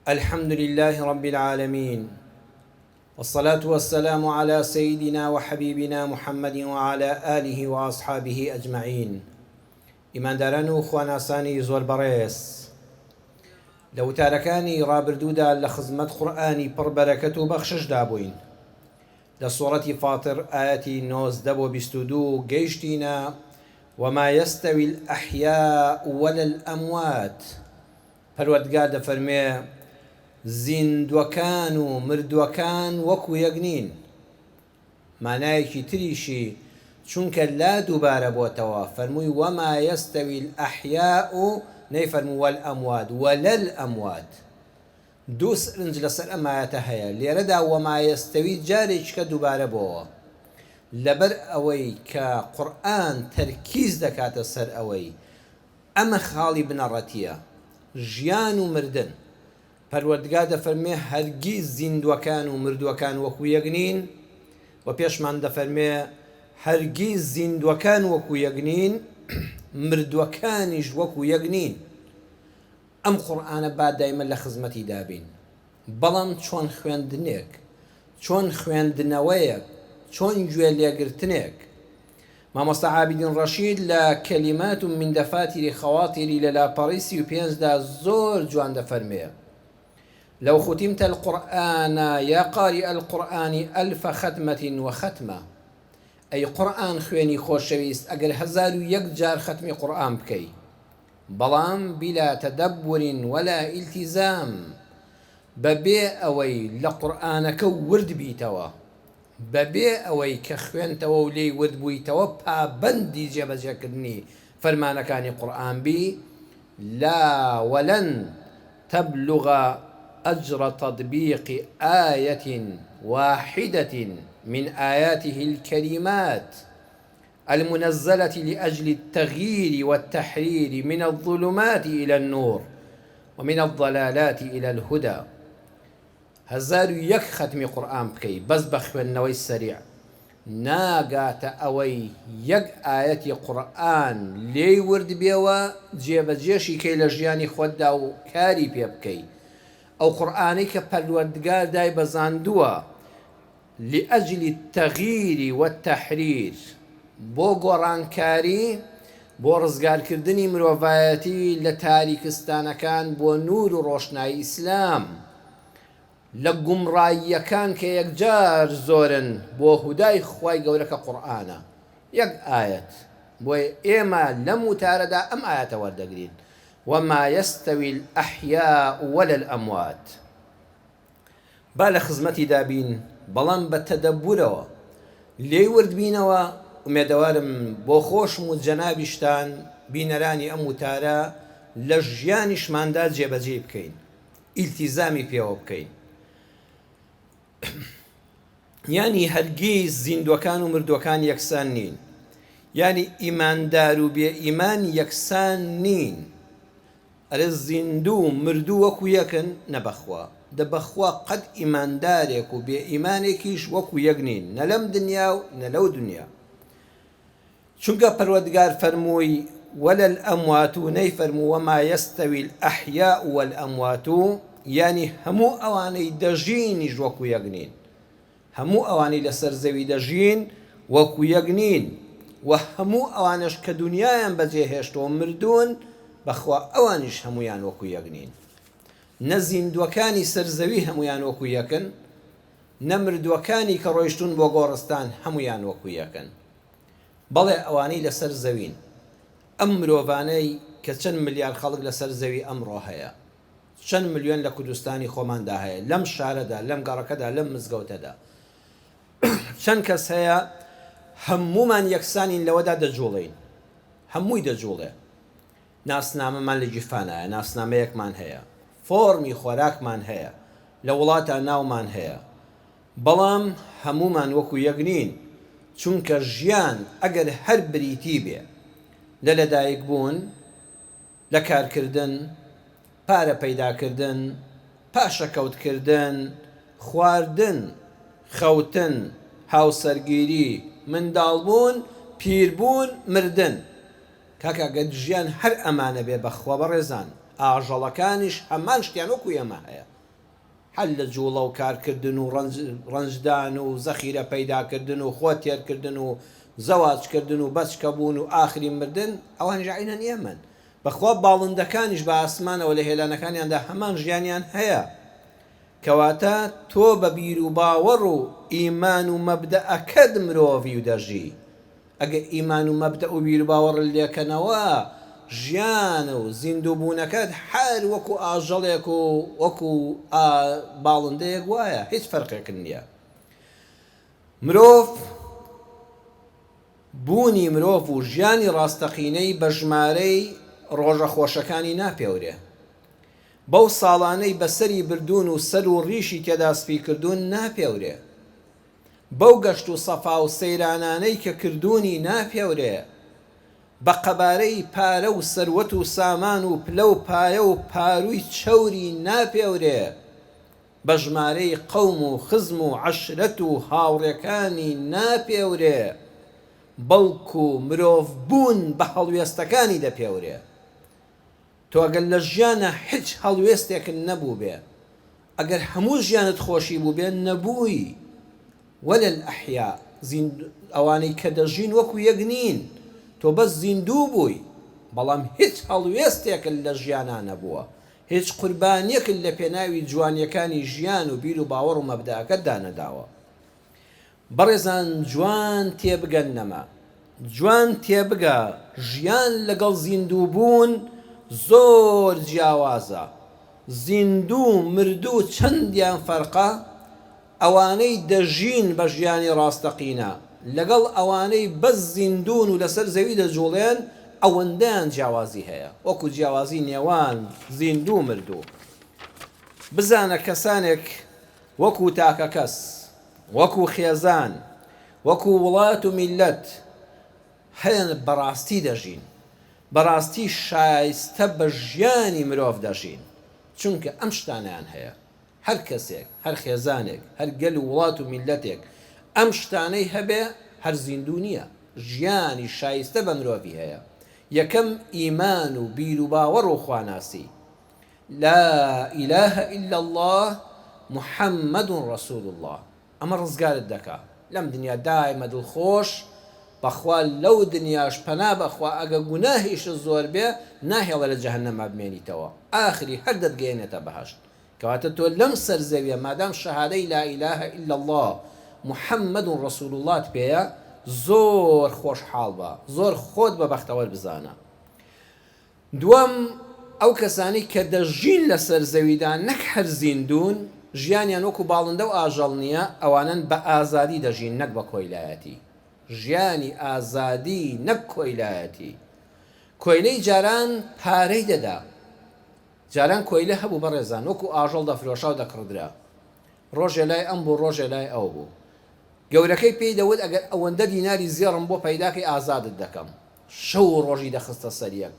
الحمد لله رب العالمين، والصلاة والسلام على سيدنا وحبيبنا محمد وعلى آله وأصحابه أجمعين. إمان دارانو خواناساني زور بريس لو تاركاني رابردودا لخزمت قرآني بربركة بخشش دابوين لسورة فاطر آياتي نوز دبو بستودو جيشتينا وما يستوي الأحياء ولا الأموات. پروردگار دەفەرمێ زیندوەکان و مردووەکان وەکو یەکنین. مانایەکی تریشی چونکە لا دووبارە بۆتەوە فەرمووی وما يستوي الأحياء نەیفەرموو والأموات ولا الأموات. دوو سرنج لەسەر ئەمایەتە هەیە. لێرەدا وما يستوي جارێککە دووبارە بۆەوە لەبەر ئەوەی کە قورئان تەرکیز دەکاتە سەر ئەوەی ئەمە خاڵی بنەڕەتیە، ژیان و مردن. پەروەردگار دەفەرمێ هەرگیز زیندوەکان و مردووەکان وەکو یەکنین، و پێشمان دەفەرمێ هەرگیز زیندوەکان وەکو یەکنین مردووەکانیش وەکو یەکنین. ئەم قورئانە با دایمە لە خزمەتی دابین، بەڵام چۆن خوێندنێک، چۆن خوێندنەوەیەک، چۆن گوێ لێگرتنێک. مامۆستا عابدین ڕەشید لە کەلیمات من دەفاتری خەواتری لە لاپەڕی 35دا زۆر جوان دەفەرمێ لو ختمت القرآن يا قارئ القرآن ألف ختمة وختمة. أي قرآن خويني خوشويست أجر هزار يكجار ختم قرآن بكي بلام بلا تدبر ولا التزام، ببي أوي لقرآنك ورد بيتوا، ببي أوي كخوينتوا ولي ورد بيتوا بندي جبجكني فرمان كان قرآن بي لا ولن تبلغ أجر تطبيق آية واحدة من آياته الكريمات المنزلة لأجل التغيير والتحرير من الظلمات إلى النور ومن الضلالات إلى الهدى. هزار يك ختم قرآن بكي بس بخوانوي السريع ناقات أوي يك آية قرآن لي ورد بيوا جيب جيشي كي لجياني خدا وكاري بيبكي أو قرآني كبالوردقار داي بزاندوا لأجل التغيير والتحرير بو قرآنكاري بو رزقار كردني مروفايتي لتاريكستان كان بو نور روشناي إسلام لقمرايا كان كي يكجار زورن بو هداي خواي قولك قرآن يك آية بو إيما لم تاردا أم آية وردقرين وما يستوي الأحياء ولا الأموات. بالا خزمتي دابين بلان بتدبروا لي ورد بينوا ومدوارم بو خوشم و جنابشتان بينراني أمو تارا لجيانش مانداد جيبجي بكين التزامي بيو بكين. يعني هرگيز زیندوەکان و مردووەکان یەکسان نین، يعني ئیماندار و بێ ئیمان یەکسان نین. ئەرە زیندوو مردوو وەکو یەکن نەبەخوا، دەبەخوا قەت ئیماندارێک و بێ ئیمانێکیش وەکو یەک نین، نە لەم دنیا و نە لەو دنیا. چونکە پەروەردگار فەرمووی ولا الأموات نەیفەرموو وما يستوي الأحياء والأموات، يعني هەموو ئەوانەی دەژینیش وەکو یەک نین، هەموو ئەوانەی لەسەر زەوی دەژین وەکو یەک نین، و هەموو ئەوانش کە دنیایان بەجێهێشتەوە مردوون بەخوا ئەوانیش هەمویان وەکو یەک نین. نە زیندوەکانی سەرزەوی هەمویان وەکو یەکن، نە مردووەکانی کە ڕۆیشتون بۆ گۆڕستان هەمویان وەکو یەکن. بەڵێ ئەوانەی لەسەر زەوین، ئەم مرۆڤانەی کە چەند ملیار خەڵک لەسەر زەوی ئەمڕۆ هەیە، چەند ملیۆن لە کوردستانی خۆماندا هەیە، لەم شارەدا، لەم گەڕەکەدا، لەم مزگەوتەدا چەند کەس هەیە هەموومان یەکسانین لەوەدا دەجوڵین، هەمووی دەجوڵێ. ناسنامەمان لە جیفانایە، ناسنامەیەکمان هەیە، فۆرمی خۆراکمان هەیە، لە وڵاتە ناومان هەیە، بەڵام هەموومان وەکو یەک نین. چونکە ژیان ئەگەر هەر بریتی بێ لە لەدایک بوون، لە کارکردن، پارە پەیداکردن، پاشەکەوتکردن، خواردن، خەوتن، هاوسەرگیری، منداڵبوون، پیربوون، مردن. کاکە گەر ژیان هەر ئەمانە بێ بەخوا بەڕێزان ئاژەڵەکانیش هەمان شتیان وەکو ئێمە هەیە، هەل لە جوڵە و کارکردن و ڕەنجدان و زەخیرە پەیداکردن و خۆ تێرکردن و زەواجکردن و بەچکەبوون و ئاخری مردن، ئەوان ژعینەن ئێمن. بەخوا باڵندەکانیش بە ئاسمانەوە لە هێلانەکانیاندا هەمان ژیانیان هەیە. کەواتە تۆ بە بیر و باوەڕ و ئیمان و مەبدەئەکەت مرۆڤی و دەژی. ئەگە ئیمان و مەبدە و بیر و باوەڕ لێکەنەوە، ژیان و زیندووبوونەکەت هەر وەکو ئاژەڵێک و وەکو باڵندەیەک وایە، هیچ فەرقێکن نییە. مرۆڤ بوونی مرۆڤ و ژیانی ڕاستەقینەی بە ژمارەی ڕۆژە خۆشەکانی ناپێورێ. بەو ساڵانەی بەسەری بردوون و سەر و ڕیشی تێدا سپی کردوون ناپێورێ. بەو گەشت و سەفا و سەیرانانەی کە کردوونی ناپێورێ. بە قەبارەی پارە و سەروەت و سامان و پلە و پایە و پاروی چەوری ناپێورێ. بە ژمارەی قەوم و خزم و عەشرەت و هاوڕێکانی ناپێورێ. بەڵکو مرۆڤ بوون بە هەڵوێستەکانی دەپێورێ. تۆ ئەگەر لە ژیانە هیچ هەڵوێستێکن نەبوو بێ، ئەگەر هەموو ژیانت خۆشی بوو بێ، نەبووی. وەلە الئەحیا، ئەوانەی کە دەژین وەکو یەک نین، تۆ بەس زیندوو بووی، بەڵام هیچ هەڵوێستێکن لە ژیانە نەبووە، هیچ قوربانیەکن لە پێناوی جوانیەکانی ژیان و بیر و باوەڕ و مەبدەئەکەتدا نەداوە. بەڕێزان جوان تێبگەن نەما، جوان تێبگە ژیان لەگەڵ زیندوو بوون زۆر جیاوازە. زیندوو مردوو چەندیان فەرقە. ئەوانەی دەژین بە ژیانی ڕاستەقینە لەگەڵ ئەوانەی بەس زیندون و لەسەر زەوی دەجوڵێن، ئەوەندەیان جیاوازی هەیە، وەکو جیاوازی نێوان زیندوو مردوو. بزانە کەسانێک وەکو تاکە کەس، وەکو خێزان، وەکو وڵات و میلەت هەیەن بەڕاستی دەژین، بەڕاستی شایستە بە ژیانی مرۆڤ دەژین، چونکە ئەم شتانیان هەیە. هەر کەسێک، هەر خێزانێک، هەر گەل و وڵات و میلەتێک ئەم شتانەی هەبێ، هەر زیندوو نییە، ژیانی شایستە بە مرۆڤی هەیە. یەکەم ئیمان و بیر و باوەڕ و خواناسی. لا ئیلاهە ئیلا الله محەممەد ڕەسوول الله. ئەمە ڕزگارت دەکا لەم دنیا دایمە دڵخۆش بەخوا، لەو دنیاش پەنا بەخوا ئەگە گوناهیش زۆر بێ ناهێڵە لە جەهەنەما بمێنیتەوە، ئاخری هەر دەتگەێنێتە بەهەشت. کەواتە تۆ لەم سەر زەویە مادام شەهادەی لا ئیلاهە ئیلا الله محەممەد ڕەسوول اللهت پێیە، زۆر خۆشحاڵ بە، زۆر خۆت بە بەختەوەر بزانە. دووەم، ئەو کەسانی کە دەژین لەسەر زەویدا نەک هەر زیندون، ژیانیان وەکو باڵندە و ئاژەڵ نییە، ئەوانن بە ئازادی دەژین نەک بە کۆیلایەتی. ژیانی ئازادی نەک کۆیلایەتی. کۆیلەی جاران پارەی دەدا، جاران کۆیلە هەبوو بەڕێزان، وەکو ئاژەڵ دەفرۆشا و دەکڕدرا، ڕۆژێ لای ئەم بوو ڕۆژێ لای ئەو بوو. گەورەکەی پێی دەوت ئەگەر ئەوەندە دیناری زێڕم بۆ پەیداکەی ئازادت دەکەم. شەو ڕۆژی دەخستە سەریەک،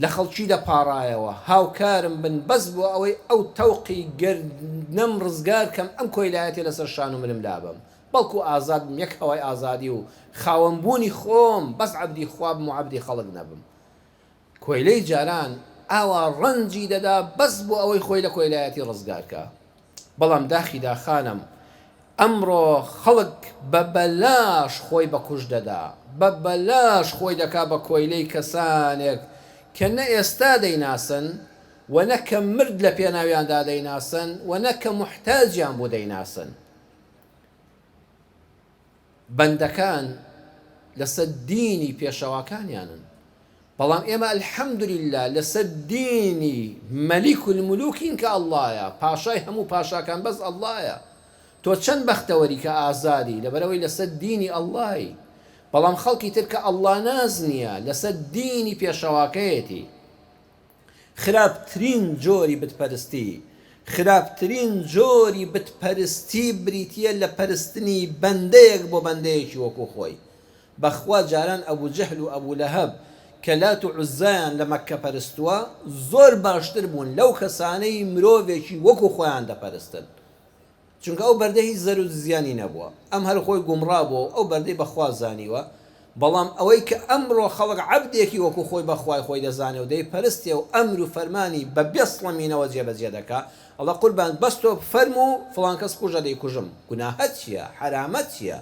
لە خەڵکی دەپاڕایەوە، هاوکارم بن بەس بۆ ئەوەی ئەو تەوقی گەرنەم ڕزگار کەم ئەم کۆیلایەتی لەسەر شان و منم دابم، بەڵکو ئازاد بم، یەک هەوای ئازادی و خاوەنبوونی خۆم، بەس عەبدی خوا بم و عەبدی خەڵک نەبم. کۆیلەی جاران ئاوا ڕەنجی دەدا بەس بۆ ئەوەی خۆی لە کۆیلایەتی ڕزگارکە. بەڵام داخی داخانم ئەمڕۆ خەڵک بە بەلاش خۆی بە کوژ دەدا، بە بەلاش خۆی دەکا بە کۆیلەی کەسانێک کە نە ئێستا دەیناسن و نە کە مرد لە پێناویاندا دەیناسن و نە کە موحتاجیان بۆ دەیناسن. بەندەکان لەسەر دینی پێشەواکانیانن، بەڵام ئێمە الحەمدولیلا لەسەر دینی مەلیک المولوکین کە ئەڵڵایە، پاشای هەموو پاشاکان بەس ئەڵڵایە. تۆ چەند بەختەوەری کە ئازادی لەبەرەوەی لەسەر دینی ئەڵڵایی، بەڵام خەڵکی تر کە ئەڵڵا ناز نییە لەسەر دینی پێشەواکەیەتی. خراپترین جۆری بتپەرستی، خراپترین جۆری بتپەرستی بریتیە لە پەرستنی بەندەیەک بۆ بەندەیەکی وەکو خۆی. بەخوا جاران ئەبوو جەهل و ئەبوو لەهەب کە لات و عوزایان لە مەککە پەرستووە، زۆر باشتر بوون لەو کەسانەی مرۆڤێکی وەکو خۆیان دەپەرستن، چونکە ئەو بەردە هیچ زەر و زیانی نەبووە، ئەم هەر خۆی گومڕا بووە، ئەو بەردەی بەخوا زانیوە، بەڵام ئەوەی کە ئەمڕۆ خەڵک عەبدێکی وەکو خۆی بەخوای خۆی دەزانێ و دەیپەرستێ و ئەمر و فەرمانی بە بێسڵەمینەوە جێبەجێ دەکا ئەڵە قوربان بەس تۆ فەرمو فڵان کەس کوژە دەیکوژم گوناهەت چییە حرامەت چییە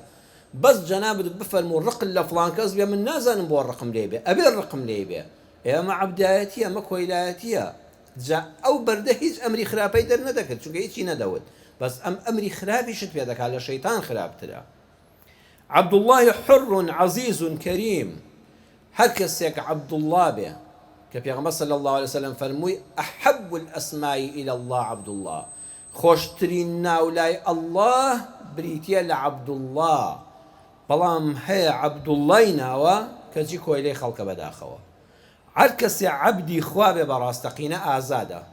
بەس جەنابت بفەرمو ڕقل لە فڵان کەس بێ من نازانم بۆ ڕقم لێ بێ ئەبێ ڕقم لێ بێ ئێمە عەبدایەتیە ئەمە کۆیلایەتیە جا ئەو بەردە هیچ ئەمری خراپەی دەرنەدەکرد چونکە هیچی نەدەوت بەس ئەم ئەمری خراپیشت پێ دەکات لە شەیتان خراپترە عبد الله حر عزيز كريم هر كسيك عبد الله به كبيغمبر صلى الله عليه وسلم فرموي أحب الأسماء إلى الله عبد الله خوشترين ناولاي الله بريتيا لعبد الله بلام هي عبد الله ناوا كجيكو إليه خلق بداخوا هر كسي عبدي خوابه براستقينه آزاده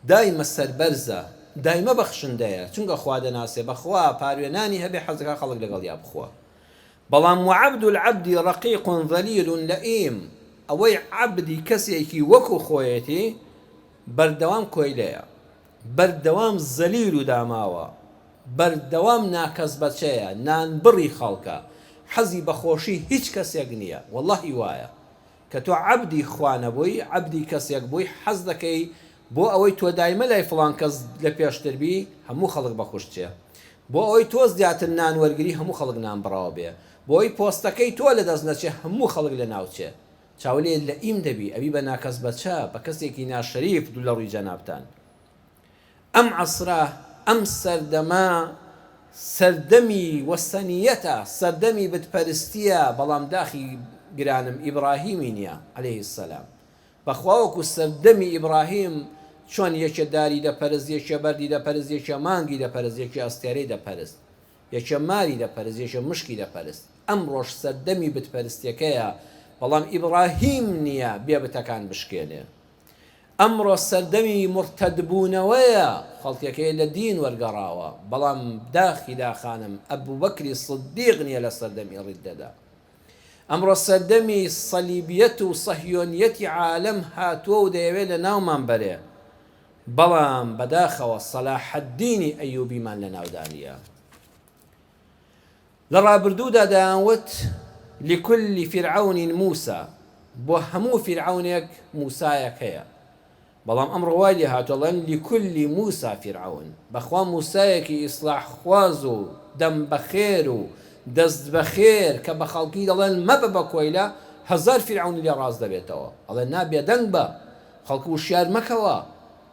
دائما سربرزه دایمە بەخشندەیە چونکە خوا دەناسێ بەخوا پاروێنانی هەبێ حەزەکە خەڵک لەگەڵ یا بخوا بەڵام وعەبد العەبدی ڕەقیق ذەلیل لەئیم ئەوەی عەبدی کەسێکی وەکو خۆیەتی بەردەوام کۆیلەیە بەردەوام زەلیل و داماوە بەردەوام ناکەس بەچەیە نانبڕی خەڵکە حەزی بەخۆشی هیچ کەسێک نییە وەڵڵاهی وایە کە تۆ عەبدی خوا نەبووی عەبدی کەسێک بووی حەز دەکەی بۆ ئەوەی تۆ دایمە لای فڵان کەس لە پێشتربی هەموو خەڵک بەخۆشچێ بۆ ئەوەی تۆ زیاتر نان وەرگری هەموو خەڵک نان بڕاوە بێ بۆ ئەوەی پۆستەکەی تۆ لە دەست نەچێ هەموو خەڵک لە ناوچێ چاولێ لە ئیم دەبی ئەبی بە ناکەس بەچە بە کەسێکی ناشەریف دوو لە ڕووی جەنابتان ئەم عەسرە ئەم سەردەما سەردەمی وەسەنیەتە سەردەمی بتپەرستیە بەڵام داخی گرانم ئیبراهیمی نییە عەلەیهی السەلام بەخوا وەکو سەردەمی ئیبراهیم چۆن یەکێ داری دەپەرست یەکێ بەردی دەپەرست یەکێ مانگی دەپەرست یەکێ ئەستێرەی دەپەرست یەکێ ماری دەپەرست یەکێ مشکی دەپەرست ئەم ڕۆژ سەردەمی بتپەرستیەکەیە بەڵام ئیبراهیم نییە بێ بتەکان بشکێنێ ئەمڕۆ سەردەمی مرتەدبوونەوەیە خەڵکێکەیە لە دین وەرگەڕاوە بەڵام داخی داخانم ئەبوو بەکری سدیق نییە لە سەردەمی ڕیددەدا ئەمڕۆ سەردەمی سەلیبیەت و سەهیۆنیەتی عالەم هاتووە و دەیەوێت لە ناومان بەرێ بەڵام بەداخەوە سەلاح الدینی ئەیوبیمان لە ناودانیە لە ڕابردوودا دەیانوت لكل فرعون موسى بۆ هەموو فرعونێک موسایەک هەیە بەڵام ئەمڕۆ وای لێ هاتووەڵێن لكل موسى فرعون بەخوا موسایەکی ئیسلاح خواز و دەم بەخێر و دەست بەخێر کە بە خەڵکی دەڵێن مەبە بە کۆیلە هەزار فرعونی لێ ڕاست دەبێتەوە ئەڵێن نابێ دەنگ بە خەڵک وشیار مەکەوە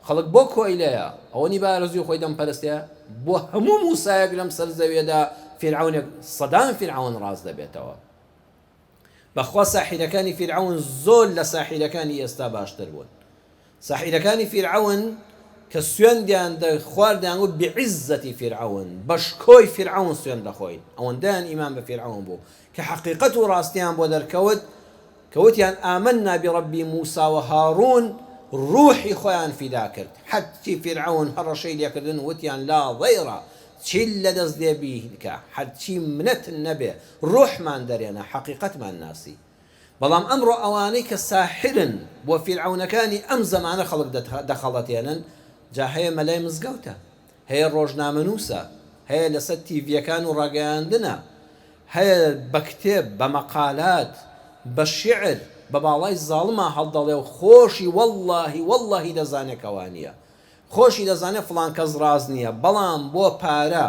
خەڵک بۆ کۆیلەیە ئەوەنی بارەزوی خۆی دەمپەرستێ بۆ هەموو موسایەک لەم سەر زەویەدا فرعونێک سەدان فرعون ڕاست دەبێتەوە بەخوا ساحیرەکانی فرعون زۆر لە ساحیرەکانی ئێستا باشتر بوون ساحیرەکانی فرعون کە سوێندیان خواردیان و بعزەتی فرعون بەشکۆی فرعون سوێن دەخۆین ئەوەندەیان ئیمان بە فرعون بوو کە حەقیقەت و ڕاستیان بۆ دەرکەوت کەوتیان ئامەنا بڕەبی موسا و هاڕون ڕوحی خۆیان فیدا کرد حەتی فرعون هەڕەشەی لێکردن وتیان لا ضەیڕە چیل لە دەست دێبی کە هەرچی منەت نەبێ ڕوحمان دەرێنە حەقیقەتمان ناسی بەڵام ئەمڕۆ ئەوانەی کە ساحرن بۆ فرعونەکانی ئەم زەمانە خەڵک دەخەڵەتێنن جا هەیە مەلای مزگەوتە هەیە ڕۆژنامەنووسە هەیە لەسەر تیڤیەکان و ڕاگەیاندنە هەیە بە کتێب بە مەقالات بە شیعر بە باڵای زاڵما هەڵدەڵێ و خۆشی وەڵڵاهی دەزانێت کەوانیە خۆشی دەزانێت فڵان کەس ڕاز نییە بەڵام بۆ پارە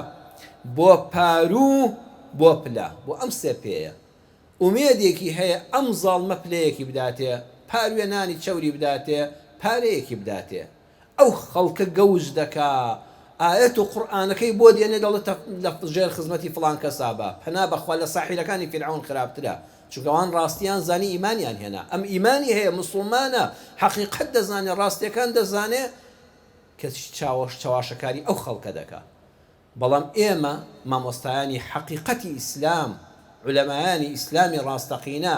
بۆ پاروو بۆ پلە بۆ ئەم سێ پێیە ئومێدێکی هەیە ئەم زاڵمە پلەیەکی بداتێ پاروێنانی چەوری بداتێ پارەیەکی بداتێ ئەو خەڵکە گەوژ دەکا ئاەت و قورئانەکەی بۆ دێنێ دەڵێت لە ژێر خزمەتی فڵان کەسا بە پەنا بەخوا لە ساحیرەکانی فرعون خراپترە چونکە ئەوان ڕاستیان زانی ئیمانیان هێنا ئەم ئیمانی هەیە موسڵمانە حەقیقەت دەزانێ ڕاستیەکان دەزانێ کە چاواشەکاری ئەو خەڵکە دەکا بەڵام ئێمە مامۆستایانی حەقیقەتی ئیسلام علەمایانی ئیسلامی ڕاستەقینە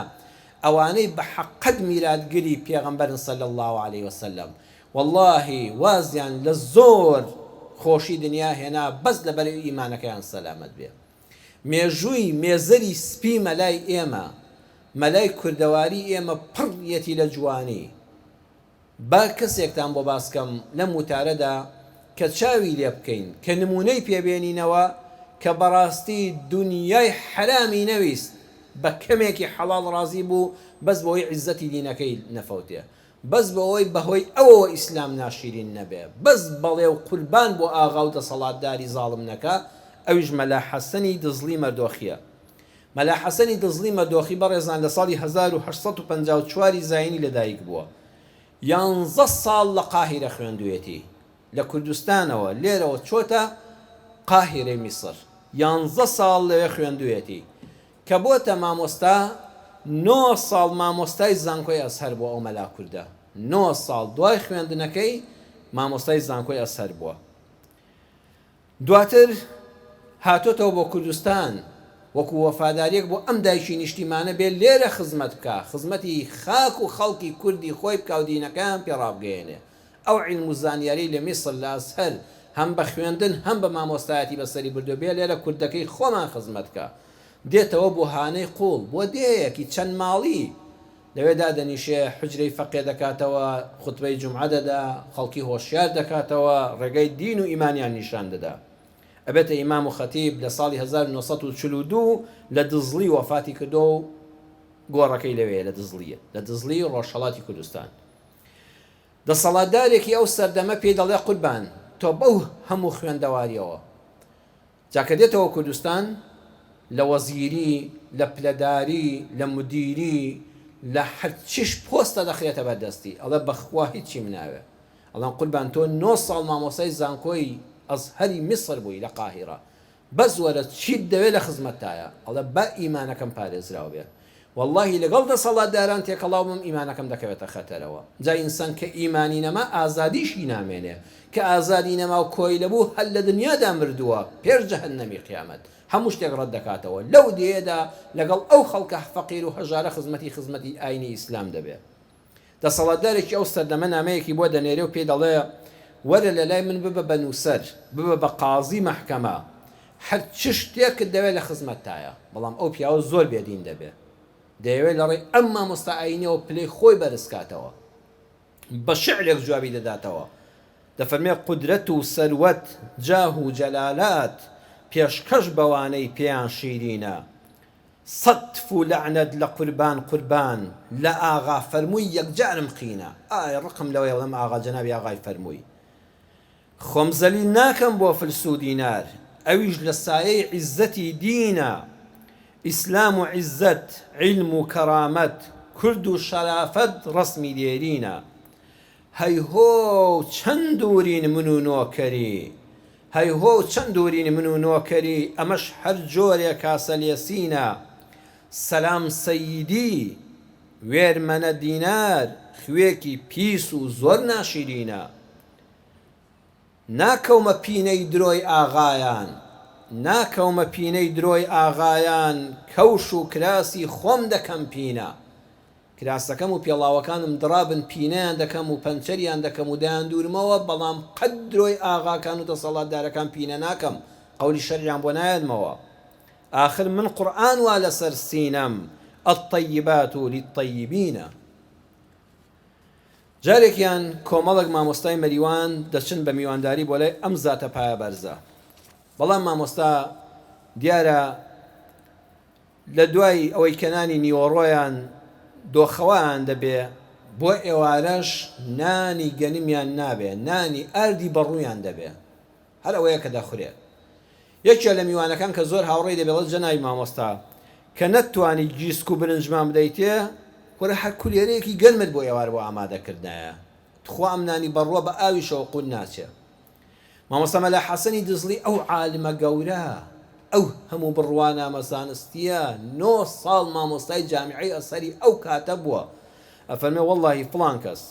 ئەوانەی بە حەقەت میراتگری پێغەمبەرن صلی الله عليه وسلم واللهی وازیان لە زۆر خۆشی دنیا هێنا بەس لەبەر ئیمانەکەیان سەلامەت بێ مێژووی مێزەری سپی مەلای ئێمە مەلای کوردەواری ئێمە پڕیەتی لە جوانی با کەسێکتان بۆ باسکەم لەم وتارەدا کە چاوی لێ بکەین کە نمونەی پێبێنینەوە کە بەڕاستی دنیای حرامی نەویست بە کەمێکی حەڵاڵ ڕازی بوو بەس بەوەی عیزەتی دینەکەی نەفەوتێ، بەس بەوەی بەهۆی ئەوەوە ئیسلام ناشرین نەبێ، بەس بەڵێ و قوربان بۆ ئاغا و دەسەڵاتداری زاڵم نەکا. ئەویش مەلا حەسەنی دزڵی مەردۆخیە. مەلا حەسەنی دزڵی مەردۆخی بەڕێزان لە ساڵی 1854 زاینی لەدایک بووە. 11 ساڵ لە قاهیرە خوێندوێتی لە کوردستانەوە، لێرەوە چۆتە قاهیرەی میسر. 11 ساڵ لەوێ خوێندوێتی کە بۆتە مامۆستا. 9 ساڵ مامۆستای زانکۆی ئەزهەر بووە ئەو مەلا کوردە. 9 ساڵ دوای خوێندنەکەی مامۆستای زانکۆی ئەزهەر بووە. دواتر هاتۆتەوە بۆ کوردستان وەکو وەفاداریەک بۆ ئەم دایکی نیشتیمانە بێ لێرە خزمەت بکە، خزمەتی خاک و خەڵکی کوردی خۆی بکە و دینەکان پێڕابگەێنێ. ئەو عیلم و زانیاری لە میسر لە ئەزهەر هەم بە خوێندن هەم بە مامۆستایەتی بەسەری بردو بێ لێرە کوردەکەی خۆمان خزمەت بکە. دێتەوە بۆ هانەی قوڵ، بۆ دەیەکی چەند ماڵی لەوێدا دەنیشێ، حجرەی فەقێ دەکاتەوە، خوتبەی جومعە دەدا، خەڵکی هۆشیار دەکاتەوە، ڕێگەی دین و ئیمانیان نیشان دەدا. ئەبێتە ئیمام و خەتیب لە ساڵی 1942 لە دزڵی وەفاتی کردو و گۆڕەکەی لەوەیە لە دزڵیە، لە دزڵی ڕۆژهەڵاتی کوردستان. دەسەڵاتدارێکی ئەو سەردەمە پێی دەڵێ قوربان تۆ بەو هەموو خوێندەواریەوە جاکە دێتەوە کوردستان لە وەزیری، لە پلەداری، لە مدیری، لە هەرچیش پۆستە دەخرێتە بەردەستی، ئەڵێ بەخوا هیچی مناوێ. ئەڵێن قوربان تۆ 9 ساڵ مامۆسای زانکۆی ئەزهەری میسر بووی لە قاهیرە، بەس وەرە چیت دەوێت لە خزمەتتایە؟ ئەڵێ بە ئیمانەکەم پارێزراو بێ. واللهی لەگەڵ دەسەڵاتداران تێکەڵاو بم ئیمانەکەم دەکەوێتە خەتەرەوە. جا ئینسان کە ئیمانی نەما ئازادیشی نامێنێ، کە ئازادی نەما و کۆی لەبوو هەل لە دنیادا مردووە پێش جەهەنەمی قیامەت هەموو شتێک ڕەت دەکاتەوە. لەو دێدا لەگەڵ ئەو خەڵکە فەقیر و هەژارە خزمەتی ئاینی ئیسلام دەبێت. دەسەڵاتدارێکی ئەو سەردەمە نامەیەکی بۆ دەنێرێ و پێ دەڵێ وەرە لە لای من ببە بە نووسەر، ببە بە قازی مەحکەمە، هەر چ شتێکت دەوێت لە خزمەتتایە. بەڵام ئەو پیاوە زۆر بێدین دەبێت، دەیەوێت لە ڕێی ئەم مامۆستا ئاینیەوە پلەی خۆی بەرزکاتەوە، بە شعرێک جوابی دەداتەوە. دەفەرمێ قودرەت و سەروەت، جاه و جەلالات، پێشکەش بەوانەی پێیان شیرینە. سەتف و لەعنەت لە قوربان لە ئاغا فەرمووی یەکجارم قینە. ئای ڕقم لەوەی ئەڵێم ئاغا جەنابی ئاغای فەرمووی خۆم زەلیل ناکەم بۆ فلس و دینار، ئەویش لە سایەی عیزەتی دینە. ئیسلام و عیزەت، عیلم و کەرامەت، کورد و شەرافەت ڕەسمی دێرینە. هەیهۆ چەند دوورین من و نۆکەری، هەیهۆ چەند دوورین من و نۆکەری، ئەمەش هەر جۆرێک کاسە لێسینە. سەلام سەییدی وێرمەنە دینار، خوێکی پیس و زۆر ناشرینە. ناکەومە پینەی درۆی ئاغایان، ناکەومە پینەی درۆی ئاغایان، کەوش و کراسی خۆم دەکەم پینە. کراسەکەم و پێڵاوەکانم دڕابن پینەیان دەکەم و پەنچەریان دەکەم و دایان دوورمەوە، بەڵام قەت درۆی ئاغاکان و دەسەڵاتدارەکان پینە ناکەم، قەولی شەریان بۆ نایەنمەوە. آخر من قورئان وا لەسەر سینەم، الطەیبات للطەیبینە. جارێکیان کۆمەڵێک مامۆستای مەریوان دەچن بە میوانداری بۆ لای ئەم زاتە پایە بەرزە، بەڵام مامۆستا دیارە لە دوای ئەوەی کەنانی نیوەڕۆیان دۆخەوایان دەبێ، بۆ ئێوارەش نانی گەنمیان نابێ، نانی ئاردی بەڕوویان دەبێ، هەر ئەوەیە کە دەخورێت. یەکێ لە میوانەکان کە زۆر هاوڕێی دەبێڵە جەنابی مامۆستا کە نەتوانی گیسک و برنجمان بدەیتێ، وەرە هەر کولێرەیەکی گەنمت بۆ ئێوار بۆ ئامادەکردنایە، تخوا ئەم نانی بەڕووە بە ئاویشەوە قوون ناچێت. مامۆستا مەلا حەسەنی دزڵی ئەو عالمە گەورە، ئەو هەموو بڕوانە مەزانستیە، 9 ساڵ مامۆستای جامیعەی ئەزهەری ئەو کاتە بووە. ئەفەرمێ وەڵڵاهی فڵان کەس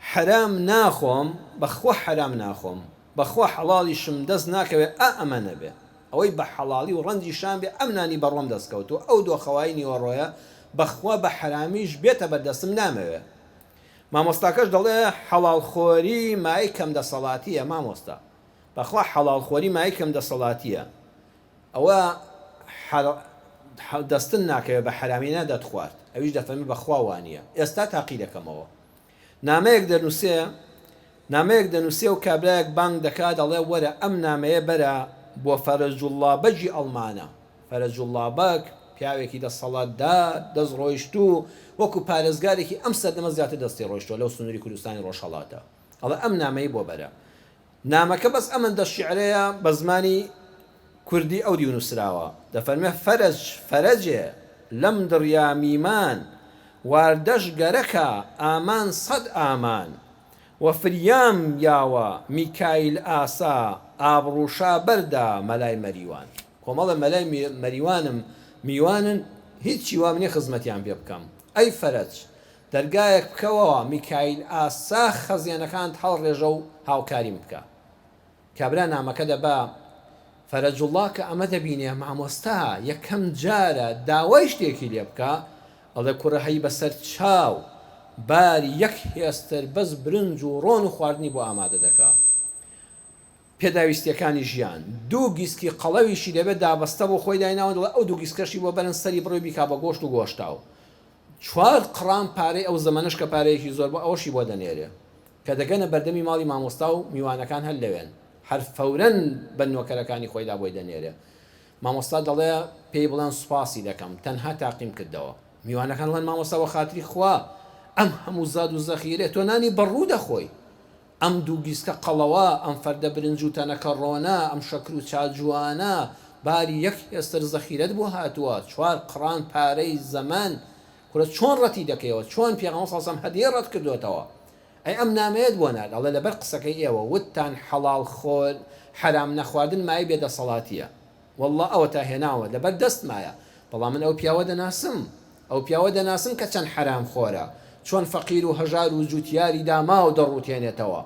حرام ناخۆم، بەخوا حرام ناخۆم، بەخوا حەڵاڵیشم دەست ناکەوێت ئەمە نەبێ، ئەوەی بە حەڵاڵی و ڕەنجی شان بێ ئەم نانی بەڕۆم دەستکەوتووە، ئەو دۆخەوای نیوەڕۆیە بەخوا بە حرامیش بێتە بەردەستم نامەوێ. مامۆستاکەش دەڵێ حەڵاڵخۆری مای کەم دەسەڵاتیە. مامۆستا بەخوا حەڵاڵخۆری مای کەم دەسەڵاتیە، ئەوە دەستن ناکەوێت بە حرامی نادەت خوارد، ئەویش دەفەرمێ بەخوا وانییە. ئێستا تاقی دەکەمەوە. نامەیەک دەنووسێ و کابرایەک بانگ دەکات، دەڵێ وەرە ئەم نامەیە بەرە بۆ فەرەجوڵڵا بەجی ئەڵمانە. فەرەجوڵڵا بەک پیاوێکی دەسەڵاتدار دەست ڕۆیشتوو وەکو پارێزگارێکی ئەم سەردەمە زیاتر دەستی ڕۆیشتووە لەو سنووری کوردستانی ڕۆژهەڵاتە ئەڵێ ئەم نامەی بۆ بەرە نامەکە بەس ئەمەندە شیعرەیە بە زمانی کوردی ئەو دی نووسراوە دەفەرمێ فەرەجێ لەم دڕیا میمان واردەش گەرەکە ئامان سەد ئامان وەفریام یاوە میکایل ئاسا ئابڕوشا بەردا مەلای مەریوان کۆمەڵە مەلای مەریوانم میوانن هیچی وام نییە خزمەتیان پێ بکەم ئەی فەرەج دەرگایەک بکەوەوە میکایل ئاسا خەزیێنەکانت هەڵڕێژە و هاوکاریم بکە کابرا نامەکە دەبا فەرەجوڵڵا کە ئەمە دەبینێ مامۆستا یەکەم جارە داوای شتێکی لێ بکە ئەڵێ کوڕە هەی بەسەر چاو باری یەک هێستر بەس برنج و ڕۆن و خواردنی بۆ ئامادە دەکا پێداویستیەکانی ژیان دوو گیسکی قەڵەویشی دەبێت دابەستە بۆ خۆی دایناوە دەڵێ ئەو دوو گیسکەشی بۆ بەرن سەری بڕۆی بیکا بە گۆشت و گۆشتاو 4 قڕان پارەی ئەو زەمانش کە پارەیەکی زۆر بۆ ئەوەشی بۆ دەنێرێ کە دەگەنە بەردەمی ماڵی مامۆستا و میوانەکان هەر لەوێن هەر فەورەن بە نۆکەرەکانی خۆیدا بۆی دەنێرێ مامۆستا دەڵێ پێی بڵێن سوپاسی دەکەم تەنها تاقیم کردەوە میوانەکان لەن مامۆستا بە خاتری خوا ئەم هەموو زاد و زەخیرێ تۆ نانی بەڕوو دەخۆی ئەم دوو گیسکە قەڵەوە ئەم فەردە برنج و تەنەکە ڕۆنە ئەم شەکر و چاجوانە باری یەک هێستر زەخیرەت بۆ هاتووە 4 قڕان پارەی زەمان کورە چۆن ڕەتی دەکەیەوە چۆن پێغەمبەر صلی الله علیه و سلم هەدیە ڕەت کردوێتەوە ئەی ئەم نامەیەت بۆ نات ئەڵێ لەبەر قسەکەی ئێوە وتتان حەڵال خۆر حرام نەخواردن مای بێدەسەڵاتیە والله ئەوە تا هێناوە لەبەر دەست مایە بەڵام من ئەو پیاوە دەناسم کە چەند حرام خۆرە چۆن فەقیر و هەژار و جوتیاری داما و دەڕوتێنێتەوە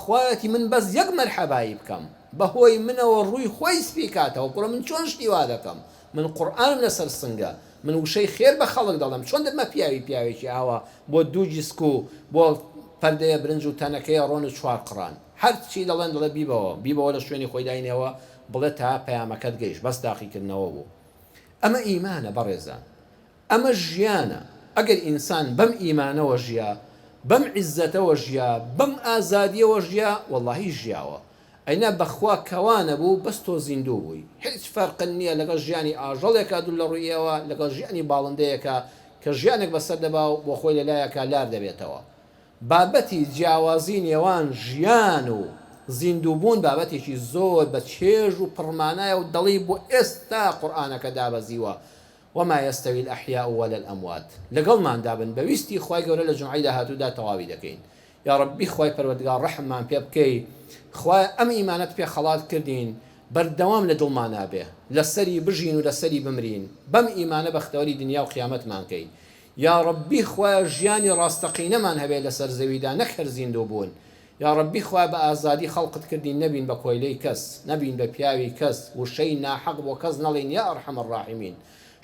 خوایەتی من بەس یەک مەرحەبایی بکەم بەهۆی منەوە ڕووی خۆی سپی کاتەوە کوڕە من چۆن شتی وا دەکەم من قورئانم لەسەر سنگە من وشەی خێر بە خەڵک دەڵێم چۆن دەمە پیاوێکی ئاوا بۆ دوو جیسک و بۆ پەردەیە برنج و تەنەکەیە ڕۆن و 4 قڕان هەرچی دەڵێن دەڵێ بیبەوە لە شوێنی خۆی داینەوە بڵێ تا پەیامەکەت گەیشت بەس داخیکردنەوە بوو ئەمە ئیمانە بەڕێزان ئەمە ژیانە ئەگەر ئینسان بەم ئیمانەوە ژیا بەم عیزەتەوە ژیا بەم ئازادیەوە ژیا وەڵڵاهی ژیاوە ئەینا بەخوا کەوانە بوو بەس تۆ زیندوو بووی هیچ فەرقن نییە لەگەڵ ژیانی ئاژەڵێکا دوو لە ڕوویەوە لەگەڵ ژیانی باڵندەیەکە کە ژیانێک بەسەر دەبا و بۆ خۆی لەلایەکە لار دەبێتەوە بابەتی جیاوازی نێوان ژیان و زیندووبوون بابەتێکی زۆر بە چێژ و پڕمانایە و دڵی بۆ ئێستا قورئانەکە دابەزیوە وما يستوي الأحياء ولا الأموات لقل ما دابن بويستي خواي قولة لجمعي دا هاتو دا تواوي دكين يا ربي خواي پروردگار رحم من بيبكي خواي أم إيمانت بي خلاط كردين بردوام لدل ما نابه لسري بجين ولسري بمرين بم إيمان بختوري دنيا وقيامت مانكي يا ربي خواي جياني راستقين من هبه لسر زويدا نكهر زين دوبون يا ربي خواي بأزادي خلقت كردين نبين بكويلي كس نبين ببياوي كس وشي ناحق وكز نلين يا أرحم الراحمين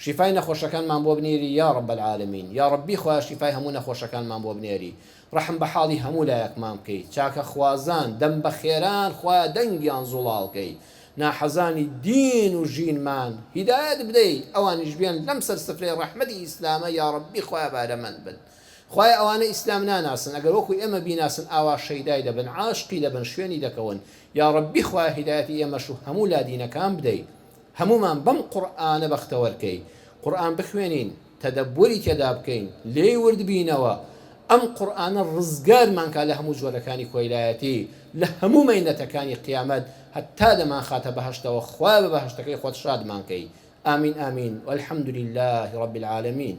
شفای نەخۆشەکانمان بۆ بنێری یا رب العالمین یا ربی خوا شفای هەموو نەخۆشەکانمان بۆ بنێری ڕەحم بە حاڵی هەموو لایەکمان بکەیت چاکە خوازان دەم بە خێران خوا دەنگیان زوڵاڵکەی ناحەزانی دین و ژینمان هیدایەت بدەیت ئەوانیش بێن لەم سەر سفرەی ڕەحمەتی ئیسلامە یا ربی خوا بارەمەند بن خوای ئەوانە ئیسلام ناناسن ئەگەر وەکو ئێمە بیناسن ئاوا شەیدای دەبن عاشقی دەبن شوێنی دەکەون یا ربی خوا هیدایەتی ئێمەش و هەموو لادینەکان بدەیت هەمومان بەم قورئانە بەختەوەرکەی قورئان بخوێنین تەدەبوری تێدا بکەین لێی ورد بینەوە ئەم قورئانە ڕزگارمانکە لە هەموو جۆرەکانی کۆیلایەتی لە هەموو مەینەتەکانی قیامەت هەتا دەمان خاتە بەهەشتەوە خوا بە بەهەشتەکەی خۆت شادمانکەی آمین آمین والحمد لله رب العالمين